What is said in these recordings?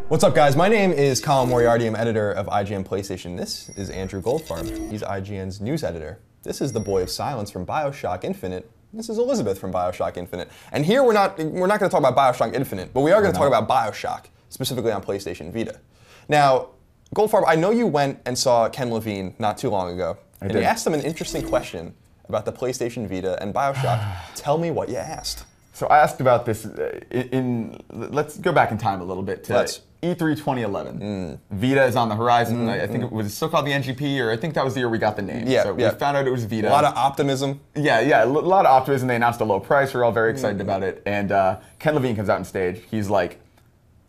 What's up, guys? My name is Colin Moriarty. I'm editor of IGN PlayStation. This is Andrew Goldfarb. He's IGN's news editor. This is the boy of silence from Bioshock Infinite. This is Elizabeth from Bioshock Infinite. And here we're not going to talk about Bioshock Infinite, but we are going to talk about Bioshock, specifically on PlayStation Vita. Now, Goldfarb, I know you went and saw Ken Levine not too long ago, and you asked him an interesting question about the PlayStation Vita and Bioshock. Tell me what you asked. So I asked about this let's go back in time a little bit to E3 2011. Vita is on the horizon. I think it was still called the NGP, or I think that was the year we got the name. So we found out it was Vita. A lot of optimism. Yeah, a lot of optimism. They announced a low price. We're all very excited about it. And Ken Levine comes out on stage. He's like,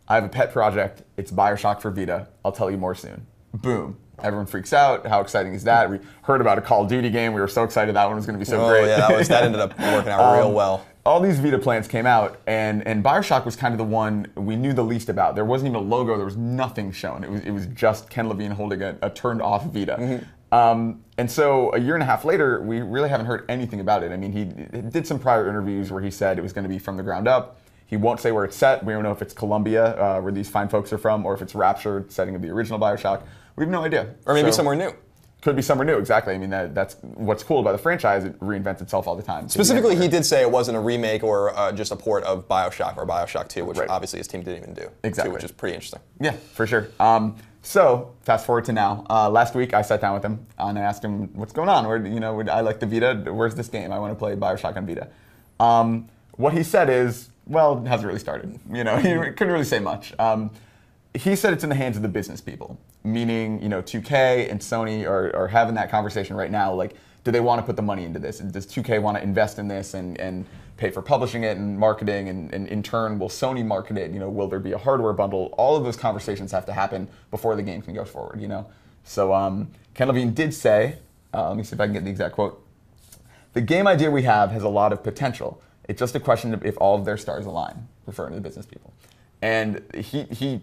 I have a pet project. It's Bioshock for Vita. I'll tell you more soon. Boom. Everyone freaks out. How exciting is that? We heard about a Call of Duty game. We were so excited that one was going to be so great. Yeah, that ended up working out real well. All these Vita plans came out, and Bioshock was kind of the one we knew the least about. There wasn't even a logo. There was nothing shown. It was just Ken Levine holding a turned-off Vita. And so a year and a half later, we really haven't heard anything about it. I mean, he did some prior interviews where he said it was going to be from the ground up. He won't say where it's set. We don't know if it's Columbia, where these fine folks are from, or if it's Rapture, setting of the original Bioshock. We have no idea. Or maybe somewhere new. Could be somewhere new, exactly. I mean, that's what's cool about the franchise. It reinvents itself all the time. Specifically, he did say it wasn't a remake or just a port of Bioshock or Bioshock 2, which obviously his team didn't even do. Exactly. Which is pretty interesting. Yeah, for sure. So, fast forward to now. Last week, I sat down with him and I asked him, what's going on? I like the Vita. Where's this game? I want to play Bioshock on Vita. What he said is, well, it hasn't really started. He couldn't really say much. He said it's in the hands of the business people, meaning 2K and Sony are having that conversation right now. Like, do they want to put the money into this? Does 2K want to invest in this and pay for publishing it and marketing? And in turn, will Sony market it? Will there be a hardware bundle? All of those conversations have to happen before the game can go forward. So Ken Levine did say, let me see if I can get the exact quote. The game idea we have has a lot of potential. It's just a question of if all of their stars align, referring to the business people. And he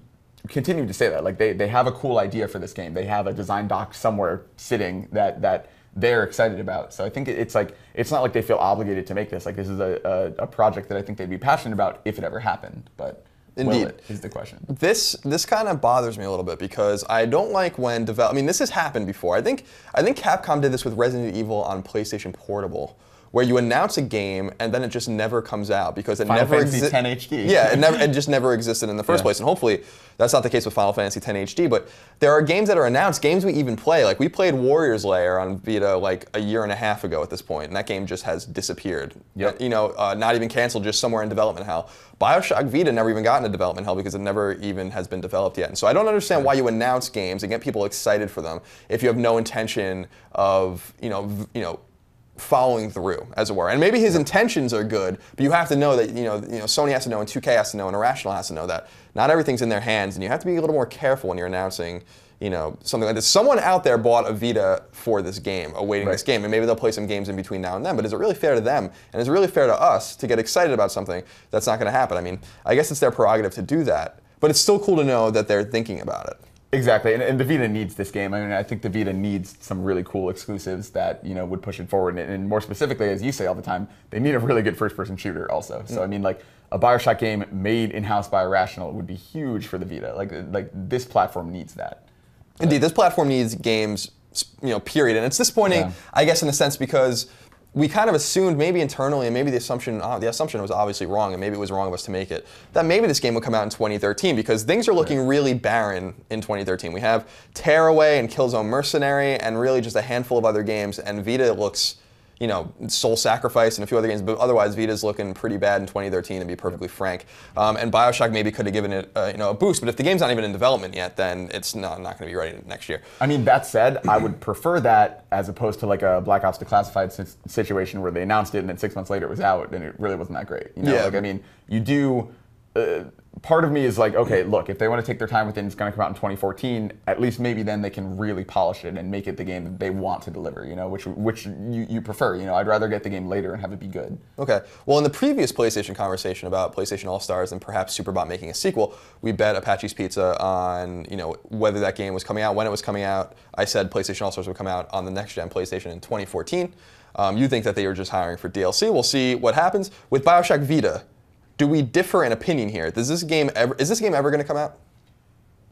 continued to say that. Like, they have a cool idea for this game. They have a design doc somewhere sitting that they're excited about. So I think it's not like they feel obligated to make this. Like, this is a project that I think they'd be passionate about if it ever happened. But indeed, will it, is the question. This kind of bothers me a little bit because I don't like when this has happened before. I think Capcom did this with Resident Evil on PlayStation Portable, where you announce a game and then it just never comes out because it never existed. Final Fantasy X HD. Yeah, it just never existed in the first place. And hopefully that's not the case with Final Fantasy X HD. But there are games that are announced, games we even play. Like, we played Warrior's Lair on Vita like a year and a half ago at this point, and that game just has disappeared. Yep. Not even canceled, just somewhere in development hell. Bioshock Vita never even got into development hell because it never even has been developed yet. And so I don't understand why you announce games and get people excited for them if you have no intention of following through, as it were. And maybe his intentions are good, but you have to know that Sony has to know, and 2K has to know, and Irrational has to know that not everything's in their hands, and you have to be a little more careful when you're announcing something like this. Someone out there bought a Vita for this game, awaiting this game, and maybe they'll play some games in between now and then, but is it really fair to them, and is it really fair to us to get excited about something that's not going to happen? I mean, I guess it's their prerogative to do that, but it's still cool to know that they're thinking about it. Exactly, and the Vita needs this game. I mean, I think the Vita needs some really cool exclusives that would push it forward. And more specifically, as you say all the time, they need a really good first-person shooter also. So I mean, like, a Bioshock game made in-house by Irrational would be huge for the Vita. Like this platform needs that. Indeed, this platform needs games, period. And it's disappointing, I guess, in a sense, because we kind of assumed, maybe internally, and maybe the assumption was obviously wrong, and maybe it was wrong of us to make it, that maybe this game would come out in 2013, because things are looking really barren in 2013. We have Tearaway and Killzone Mercenary, and really just a handful of other games, and Vita looks, Soul Sacrifice and a few other games, but otherwise Vita's looking pretty bad in 2013, to be perfectly frank. And Bioshock maybe could have given it a boost, but if the game's not even in development yet, then it's not going to be ready next year. I mean, that said, I would prefer that as opposed to like a Black Ops Declassified situation where they announced it and then 6 months later it was out and it really wasn't that great. I mean, you do. Part of me is like, okay, look, if they want to take their time with it and it's going to come out in 2014, at least maybe then they can really polish it and make it the game that they want to deliver, which you prefer. I'd rather get the game later and have it be good. Okay. Well, in the previous PlayStation conversation about PlayStation All-Stars and perhaps Superbot making a sequel, we bet Apache's Pizza on, whether that game was coming out, when it was coming out. I said PlayStation All-Stars would come out on the next-gen PlayStation in 2014. You think that they were just hiring for DLC. We'll see what happens. With Bioshock Vita, do we differ in opinion here? Is this game ever going to come out?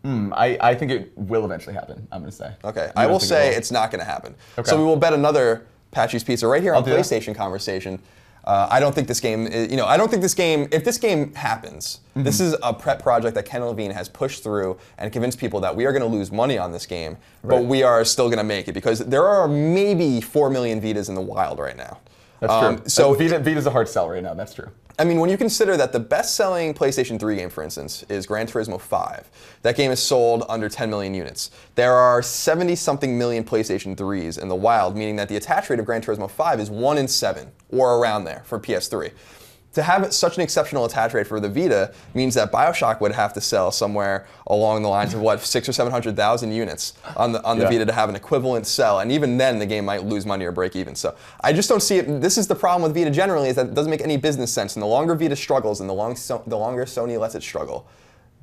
I think it will eventually happen, I'm going to say. Okay, You I don't will think it say will? it's not going to happen. Okay. So we will bet another Patchy's Pizza right here on do that. PlayStation Conversation. I don't think this game, I don't think this game, if this game happens, this is a prep project that Ken Levine has pushed through and convinced people that we are going to lose money on this game, but Right. we are still going to make it because there are maybe 4 million Vitas in the wild right now. That's true. So Vita's a hard sell right now, that's true. I mean, when you consider that the best-selling PlayStation 3 game, for instance, is Gran Turismo 5. That game is sold under 10 million units. There are 70-something million PlayStation 3s in the wild, meaning that the attach rate of Gran Turismo 5 is 1 in 7, or around there, for PS3. To have such an exceptional attach rate for the Vita means that Bioshock would have to sell somewhere along the lines of, what, 600,000 or 700,000 units on the Vita to have an equivalent sell, and even then the game might lose money or break even. So I just don't see it. This is the problem with Vita generally, is that it doesn't make any business sense, and the longer Vita struggles and the longer Sony lets it struggle,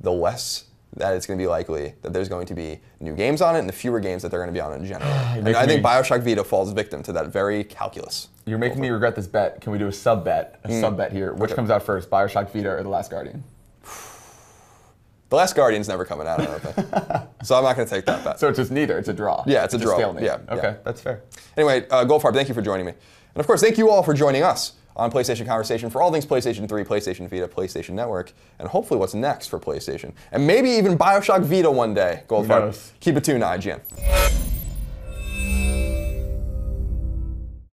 the less that it's going to be likely that there's going to be new games on it and the fewer games that they're going to be on in general. And I think Bioshock Vita falls victim to that very calculus. You're making me regret this bet. Can we do a sub bet? Sub bet here. Which comes out first, Bioshock Vita or The Last Guardian? The Last Guardian's never coming out, I don't think. So I'm not going to take that bet. So it's just neither. It's a draw. Yeah, it's a draw. Stalemate. Yeah, Okay, yeah. that's fair. Anyway, Goldfarb, thank you for joining me. And of course, thank you all for joining us on PlayStation Conversation for all things PlayStation 3, PlayStation Vita, PlayStation Network, and hopefully what's next for PlayStation. And maybe even Bioshock Vita one day, Goldfarb. knows? Keep it tuned to IGN.